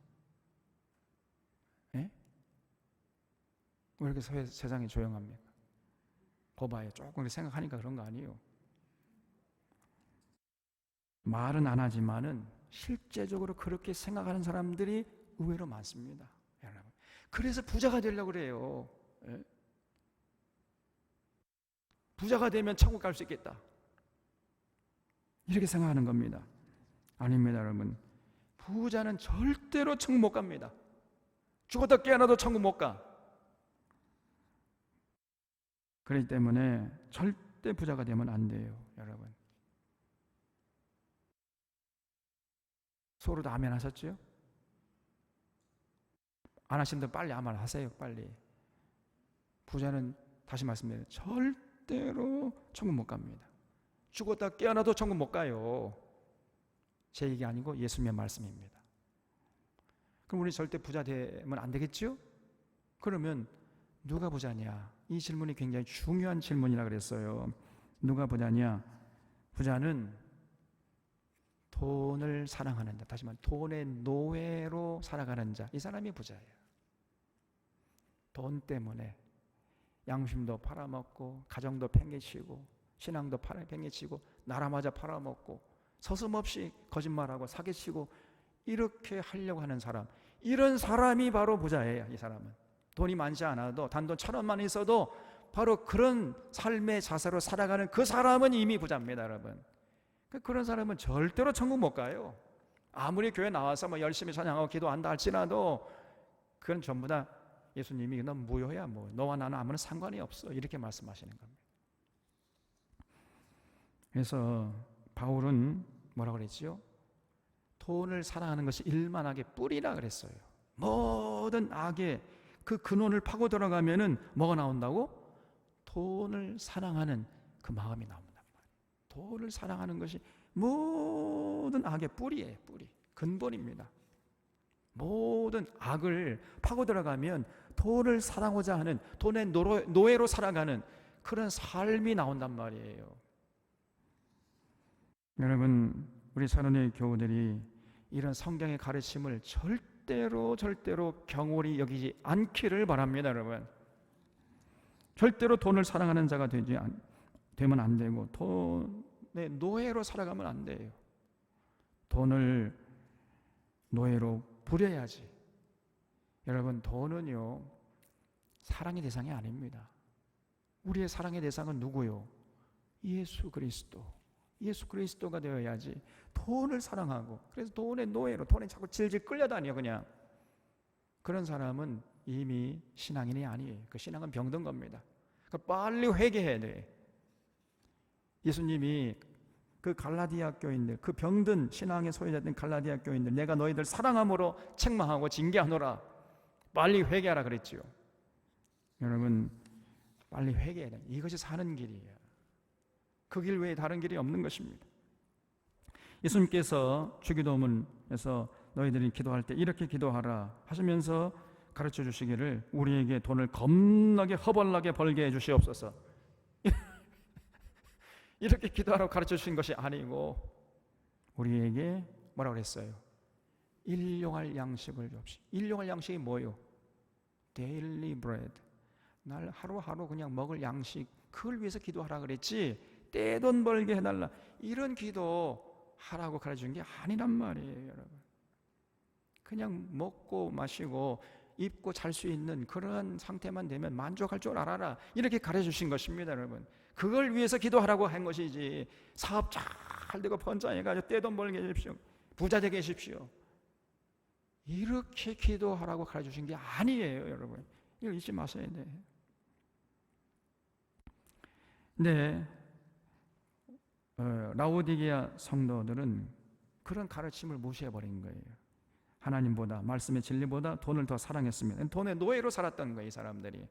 Speaker 1: 왜 이렇게 세상이 조용합니까? 거봐요. 조금 그렇게 생각하니까 그런 거 아니에요. 말은 안 하지만은 실제적으로 그렇게 생각하는 사람들이 의외로 많습니다, 여러분. 그래서 부자가 되려고 그래요. 부자가 되면 천국 갈 수 있겠다, 이렇게 생각하는 겁니다. 아닙니다, 여러분. 부자는 절대로 천국 못 갑니다. 죽었다 깨어나도 천국 못 가. 그렇기 때문에 절대 부자가 되면 안 돼요, 여러분. 서로도 아멘 하셨죠? 안 하신 분들 빨리 아멘 하세요, 빨리. 부자는, 다시 말씀드려요, 절대로 천국 못 갑니다. 죽었다 깨어나도 천국 못 가요. 제 얘기 아니고 예수님의 말씀입니다. 그럼 우리 절대 부자 되면 안 되겠죠? 그러면 누가 부자냐? 이 질문이 굉장히 중요한 질문이라 그랬어요. 누가 부자냐? 부자는 돈을 사랑하는 자, 다시 말해 돈의 노예로 살아가는 자, 이 사람이 부자예요. 돈 때문에 양심도 팔아먹고, 가정도 팽개치고, 신앙도 팽개치고, 나라마저 팔아먹고, 서슴없이 거짓말하고 사기치고, 이렇게 하려고 하는 사람, 이런 사람이 바로 부자예요. 이 사람은 돈이 많지 않아도 단돈 1,000원만 있어도 바로 그런 삶의 자세로 살아가는 그 사람은 이미 부자입니다, 여러분. 그런 사람은 절대로 천국 못 가요. 아무리 교회 나와서 뭐 열심히 찬양하고 기도한다 할지라도 그건 전부 다 예수님이 너 무효야, 뭐 너와 나는 아무런 상관이 없어, 이렇게 말씀하시는 겁니다. 그래서 바울은 뭐라고 그랬지요? 돈을 사랑하는 것이 일만악의 뿌리라 그랬어요. 모든 악의 그 근원을 파고 들어가면은 뭐가 나온다고? 돈을 사랑하는 그 마음이 나온단 말이에요. 돈을 사랑하는 것이 모든 악의 뿌리예요. 뿌리, 근본입니다. 모든 악을 파고 들어가면 돈을 사랑하고자 하는, 돈의 노예로 살아가는 그런 삶이 나온단 말이에요. 여러분, 우리 사랑의 교우들이 이런 성경의 가르침을 절대로 경홀히 여기지 않기를 바랍니다, 여러분. 절대로 돈을 사랑하는 자가 되면 안 되고, 돈의 노예로 살아가면 안 돼요. 돈을 노예로 부려야지. 여러분, 돈은요, 사랑의 대상이 아닙니다. 우리의 사랑의 대상은 누구요? 예수 그리스도. 예수 그리스도가 되어야지. 돈을 사랑하고, 그래서 돈의 노예로, 돈에 자꾸 질질 끌려다녀 그냥. 그런 사람은 이미 신앙인이 아니에요. 그 신앙은 병든 겁니다. 그러니까 빨리 회개해야 돼. 예수님이 그 갈라디아 교인들, 그 병든 신앙의 소유자된 갈라디아 교인들, 내가 너희들 사랑함으로 책망하고 징계하노라, 빨리 회개하라 그랬지요. 여러분, 빨리 회개해야 돼. 이것이 사는 길이에요. 그 길 외에 다른 길이 없는 것입니다. 예수님께서 주기도문에서 너희들이 기도할 때 이렇게 기도하라 하시면서 가르쳐 주시기를, 우리에게 돈을 겁나게 허벌나게 벌게 해 주시옵소서, 이렇게 기도하라고 가르쳐 주신 것이 아니고, 우리에게 뭐라고 그랬어요? 일용할 양식을 줍시. 일용할 양식이 뭐예요? Daily bread. 날 하루하루 그냥 먹을 양식, 그걸 위해서 기도하라 그랬지, 떼돈 벌게 해달라 이런 기도 하라고 가르쳐준 게 아니란 말이에요, 여러분. 그냥 먹고 마시고 입고 잘 수 있는 그런 상태만 되면 만족할 줄 알아라, 이렇게 가르쳐주신 것입니다, 여러분. 그걸 위해서 기도하라고 한 것이지, 사업 잘 되고 번창해가지고 떼돈 벌게 해주십시오, 부자 되게 해주십시오, 이렇게 기도하라고 가르쳐주신 게 아니에요, 여러분. 이거 잊지 마셔야 돼요. 네. 라오디게아 성도들은 그런 가르침을 무시해버린 거예요. 하나님보다, 말씀의 진리보다 돈을 더 사랑했습니다. 돈의 노예로 살았던 거예요, 이 사람들이.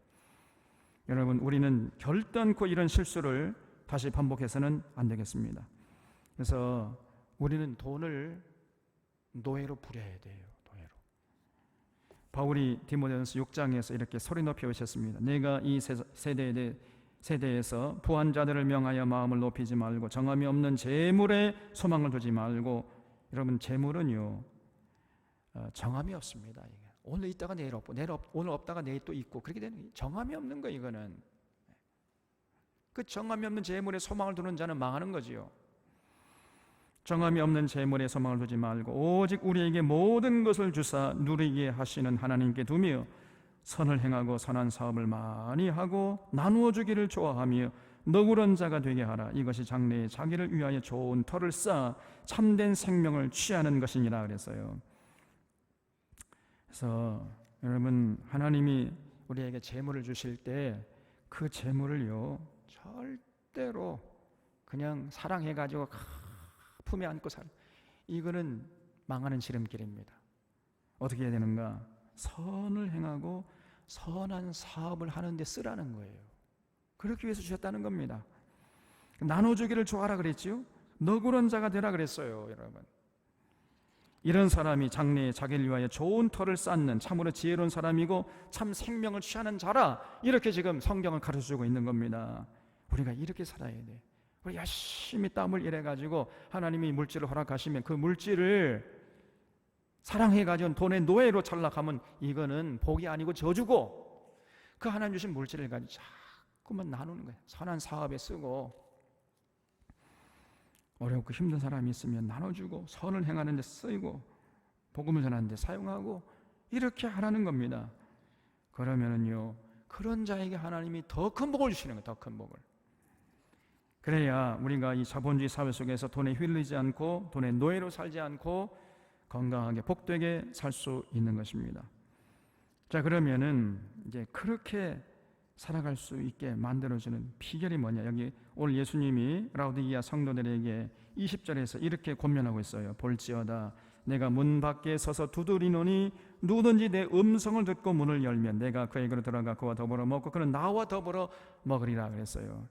Speaker 1: 여러분, 우리는 결단코 이런 실수를 다시 반복해서는 안 되겠습니다. 그래서 우리는 돈을 노예로 부려야 돼요, 노예로. 바울이 디모데전서 6장에서 이렇게 소리 높이 외쳤습니다. 내가 이 세대에서 부한 자들을 명하여 마음을 높이지 말고 정함이 없는 재물에 소망을 두지 말고. 여러분, 재물은요, 정함이 없습니다. 오늘 있다가 내일 없고, 오늘 없다가 내일 또 있고, 그렇게 되는, 정함이 없는 거, 이거는. 그 정함이 없는 재물에 소망을 두는 자는 망하는 거지요. 정함이 없는 재물에 소망을 두지 말고 오직 우리에게 모든 것을 주사 누리게 하시는 하나님께 두며 선을 행하고 선한 사업을 많이 하고 나누어 주기를 좋아하며 너그러운 자가 되게 하라. 이것이 장래에 자기를 위하여 좋은 터를 쌓아 참된 생명을 취하는 것이니라 그랬어요. 그래서 여러분, 하나님이 우리에게 재물을 주실 때 그 재물을요, 절대로 그냥 사랑해가지고 품에 안고 살, 이거는 망하는 지름길입니다. 어떻게 해야 되는가? 선을 행하고 선한 사업을 하는 데 쓰라는 거예요. 그렇게 위해서 주셨다는 겁니다. 나눠주기를 좋아하라 그랬지요. 너그러운 자가 되라 그랬어요, 여러분. 이런 사람이 장래에 자기를 위하여 좋은 터를 쌓는 참으로 지혜로운 사람이고 참 생명을 취하는 자라, 이렇게 지금 성경을 가르쳐주고 있는 겁니다. 우리가 이렇게 살아야 돼. 우리 열심히 땀을 일해가지고 하나님이 물질을 허락하시면 그 물질을 사랑해가지고 돈의 노예로 전락하면 이거는 복이 아니고 저주고, 그 하나님 주신 물질을 가지고 자꾸만 나누는 거예요. 선한 사업에 쓰고, 어렵고 힘든 사람이 있으면 나눠주고, 선을 행하는 데 쓰이고, 복음을 전하는 데 사용하고, 이렇게 하라는 겁니다. 그러면은요, 그 그런 자에게 하나님이 더 큰 복을 주시는 거예요. 더 큰 복을. 그래야 우리가 이 자본주의 사회 속에서 돈에 휘둘리지 않고 돈의 노예로 살지 않고 건강하게 복되게 살 수 있는 것입니다. 자, 그러면은 이제 그렇게 살아갈 수 있게 만들어주는 비결이 뭐냐? 여기 오늘 예수님이 라우디게아 성도들에게 20절에서 이렇게 권면하고 있어요. 볼지어다 내가 문 밖에 서서 두드리노니 누구든지 내 음성을 듣고 문을 열면 내가 그에게로 들어가 그와 더불어 먹고 그는 나와 더불어 먹으리라 그랬어요.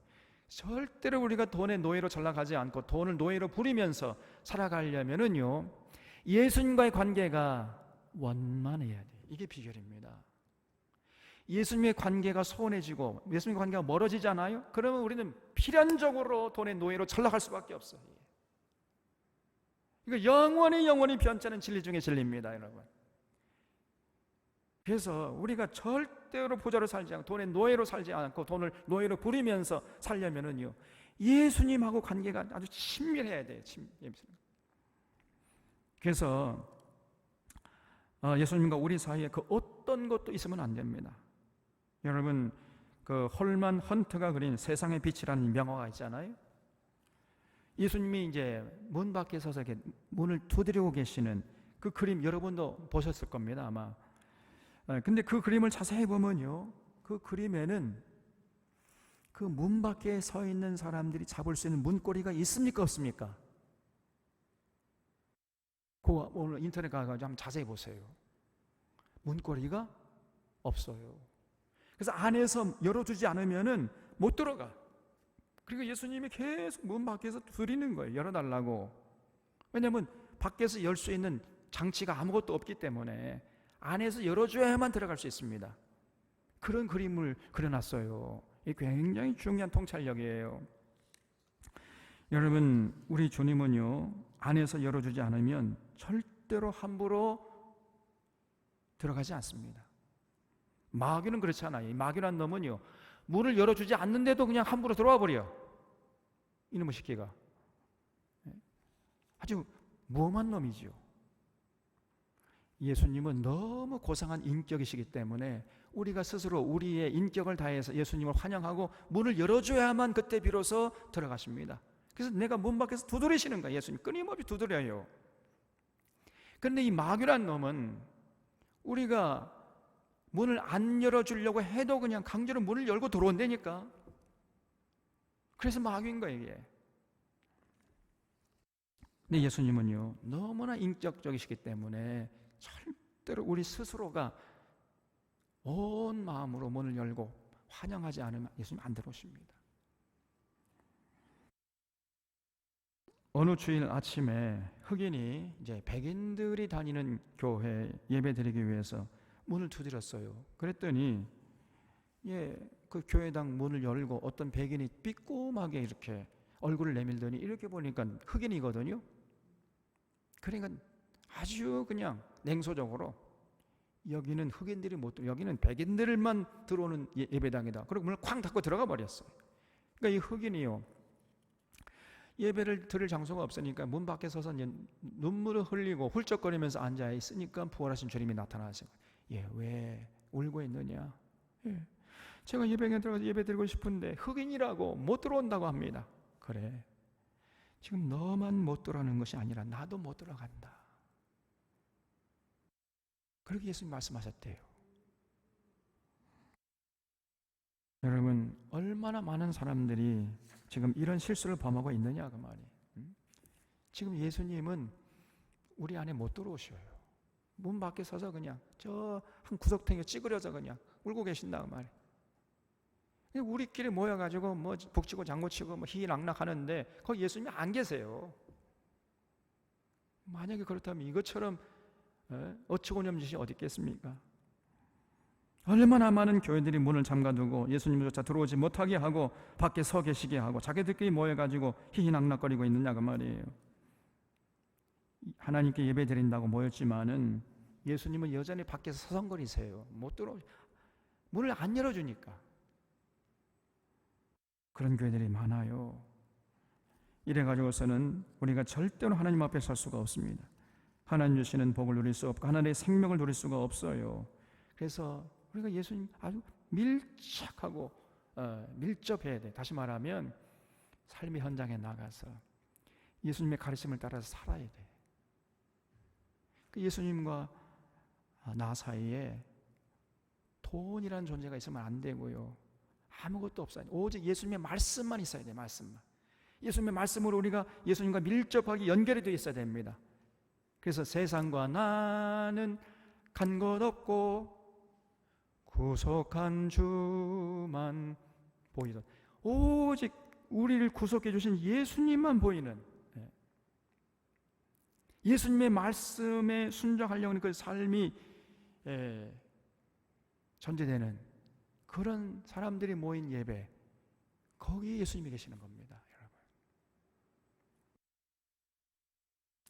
Speaker 1: 절대로 우리가 돈의 노예로 전락하지 않고 돈을 노예로 부리면서 살아가려면은요, 예수님과의 관계가 원만해야 돼요. 이게 비결입니다. 예수님의 관계가 소원해지고 예수님의 관계가 멀어지잖아요. 그러면 우리는 필연적으로 돈의 노예로 전락할 수밖에 없어요. 이거 영원히 변치 않은 진리 중에 진리입니다, 여러분. 그래서 우리가 절대로 부자로 살지 않고 돈의 노예로 살지 않고 돈을 노예로 부리면서 살려면은요, 예수님하고 관계가 아주 친밀해야 돼요. 그래서 예수님과 우리 사이에 그 어떤 것도 있으면 안 됩니다. 여러분, 그 홀만 헌트가 그린 세상의 빛이라는 명화가 있잖아요. 예수님이 이제 문 밖에 서서 이렇게 문을 두드리고 계시는 그 그림 여러분도 보셨을 겁니다, 아마. 근데 그 그림을 자세히 보면요, 그 그림에는 그 문 밖에 서 있는 사람들이 잡을 수 있는 문고리가 있습니까, 없습니까? 그거 오늘 인터넷 가가지고 한번 자세히 보세요. 문고리가 없어요. 그래서 안에서 열어주지 않으면은 못 들어가. 그리고 예수님이 계속 문 밖에서 두드리는 거예요. 열어달라고. 왜냐하면 밖에서 열 수 있는 장치가 아무것도 없기 때문에 안에서 열어줘야만 들어갈 수 있습니다. 그런 그림을 그려놨어요. 이게 굉장히 중요한 통찰력이에요. 여러분, 우리 주님은요, 안에서 열어주지 않으면 절대로 함부로 들어가지 않습니다. 마귀는 그렇잖아요. 마귀란 놈은요, 문을 열어주지 않는데도 그냥 함부로 들어와 버려. 이놈의 새끼가. 아주 무엄한 놈이죠. 예수님은 너무 고상한 인격이시기 때문에 우리가 스스로 우리의 인격을 다해서 예수님을 환영하고 문을 열어줘야만 그때 비로소 들어가십니다. 그래서 내가 문 밖에서 두드리시는 거예요. 예수님 끊임없이 두드려요. 그런데 이 마귀란 놈은 우리가 문을 안 열어주려고 해도 그냥 강제로 문을 열고 들어온다니까. 그래서 마귀인 거예요, 이게. 근데 예수님은요, 너무나 인격적이시기 때문에 절대로 우리 스스로가 온 마음으로 문을 열고 환영하지 않으면 예수님 안 들어오십니다. 어느 주일 아침에 흑인이 이제 백인들이 다니는 교회 예배드리기 위해서 문을 두드렸어요. 그랬더니 그 교회당 문을 열고 어떤 백인이 삐꼬하게 이렇게 얼굴을 내밀더니 이렇게 보니까 흑인이거든요. 그러니까 아주 그냥 냉소적으로 여기는 흑인들이 못 들어, 여기는 백인들만 들어오는 예배당이다. 그리고 문을 쾅 닫고 들어가 버렸어요. 그러니까 이 흑인이요, 예배를 드릴 장소가 없으니까 문 밖에 서서 이제 눈물을 흘리고 훌쩍거리면서 앉아 있으니까 부활하신 주님이 나타나세요. 왜 울고 있느냐? 제가 예배당에 들어가서 예배 드리고 싶은데 흑인이라고 못 들어온다고 합니다. 그래, 지금 너만 못 들어가는 것이 아니라 나도 못 들어간다. 그렇게 예수님 말씀하셨대요. 여러분, 얼마나 많은 사람들이 지금 이런 실수를 범하고 있느냐 그 말이. 지금 예수님은 우리 안에 못 들어오셔요. 문 밖에 서서 그냥 저 한 구석탱이에 찌그려져 그냥 울고 계신다 그 말이. 우리끼리 모여가지고 뭐 북치고 장구치고 뭐 희희낙낙하는데 거기 예수님이 안 계세요. 만약에 그렇다면 이것처럼 어처구니없는 어디 있겠습니까? 얼마나 많은 교회들이 문을 잠가두고 예수님조차 들어오지 못하게 하고 밖에 서 계시게 하고 자기들끼리 모여가지고 희희낙낙거리고 있느냐 그 말이에요. 하나님께 예배드린다고 모였지만은 예수님은 여전히 밖에서 서성거리세요. 못 들어, 문을 안 열어주니까. 그런 교회들이 많아요. 이래가지고서는 우리가 절대로 하나님 앞에 설 수가 없습니다. 하나님 주시는 복을 누릴 수 없고 하나님의 생명을 누릴 수가 없어요. 그래서 우리가 예수님 아주 밀착하고 밀접해야 돼. 다시 말하면 삶의 현장에 나가서 예수님의 가르침을 따라서 살아야 돼. 그 예수님과 나 사이에 돈이라는 존재가 있으면 안 되고요. 아무것도 없어요. 오직 예수님의 말씀만 있어야 돼. 말씀만. 예수님의 말씀으로 우리가 예수님과 밀접하게 연결이 되어 있어야 됩니다. 그래서 세상과 나는 간 것 없고 구속한 주만 보이던, 오직 우리를 구속해 주신 예수님만 보이는, 예수님의 말씀에 순종하려고 하는 그 삶이 전제되는 그런 사람들이 모인 예배, 거기에 예수님이 계시는 겁니다, 여러분.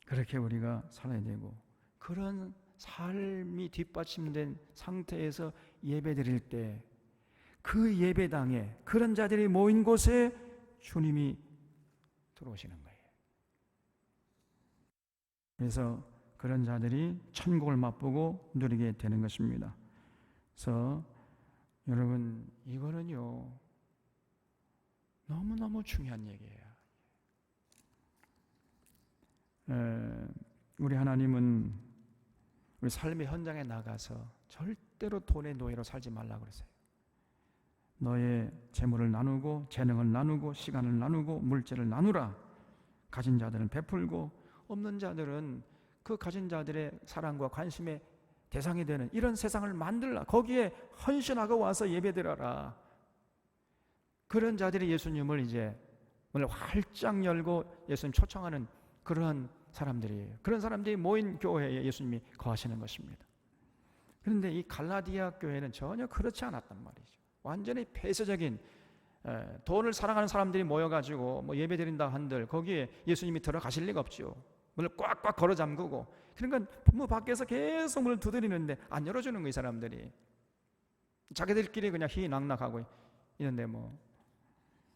Speaker 1: 그렇게 우리가 살아야 되고, 그런 삶이 뒷받침된 상태에서 예배 드릴 때 그 예배당에, 그런 자들이 모인 곳에 주님이 들어오시는 거예요. 그래서 그런 자들이 천국을 맛보고 누리게 되는 것입니다. 그래서 여러분, 이거는요 너무너무 중요한 얘기예요. 우리 하나님은 우리 삶의 현장에 나가서 절대로 돈의 노예로 살지 말라고 그랬어요. 너의 재물을 나누고 재능을 나누고 시간을 나누고 물질을 나누라. 가진 자들은 베풀고 없는 자들은 그 가진 자들의 사랑과 관심의 대상이 되는 이런 세상을 만들라. 거기에 헌신하고 와서 예배드려라. 그런 자들이 예수님을 이제 오늘 활짝 열고 예수님 초청하는 그러한 사람들이에요. 그런 사람들이 모인 교회에 예수님이 거하시는 것입니다. 그런데 이 갈라디아 교회는 전혀 그렇지 않았단 말이죠. 완전히 폐쇄적인, 돈을 사랑하는 사람들이 모여가지고 뭐 예배드린다 한들 거기에 예수님이 들어가실 리가 없죠. 문을 꽉꽉 걸어 잠그고, 그러니까 뭐 밖에서 계속 문을 두드리는데 안 열어주는 거예요, 이 사람들이. 자기들끼리 그냥 희낙낙하고 있는데 뭐.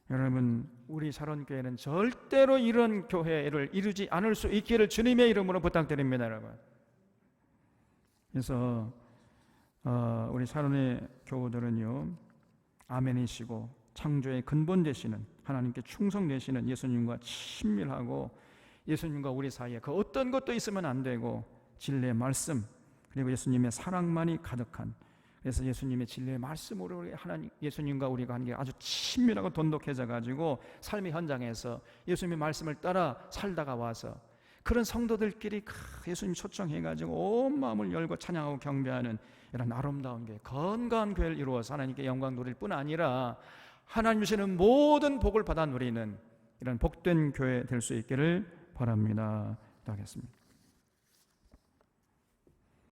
Speaker 1: 여러분, 우리 사론교회는 절대로 이런 교회를 이루지 않을 수 있기를 주님의 이름으로 부탁드립니다, 여러분. 그래서 우리 사론의 교우들은요, 아멘이시고 창조의 근본 되시는 하나님께 충성되시는 예수님과 친밀하고, 예수님과 우리 사이에 그 어떤 것도 있으면 안 되고 진리의 말씀, 그리고 예수님의 사랑만이 가득한, 그래서 예수님의 진리의 말씀으로 하나님, 예수님과 우리가 하는 게 아주 친밀하고 돈독해져 가지고 삶의 현장에서 예수님의 말씀을 따라 살다가 와서 그런 성도들끼리 예수님 초청해 가지고 온 마음을 열고 찬양하고 경배하는 이런 아름다운 교회, 건강한 교회를 이루어서 하나님께 영광 누릴 뿐 아니라 하나님 주시는 모든 복을 받아 누리는 이런 복된 교회 될 수 있기를 바랍니다. 기도하겠습니다.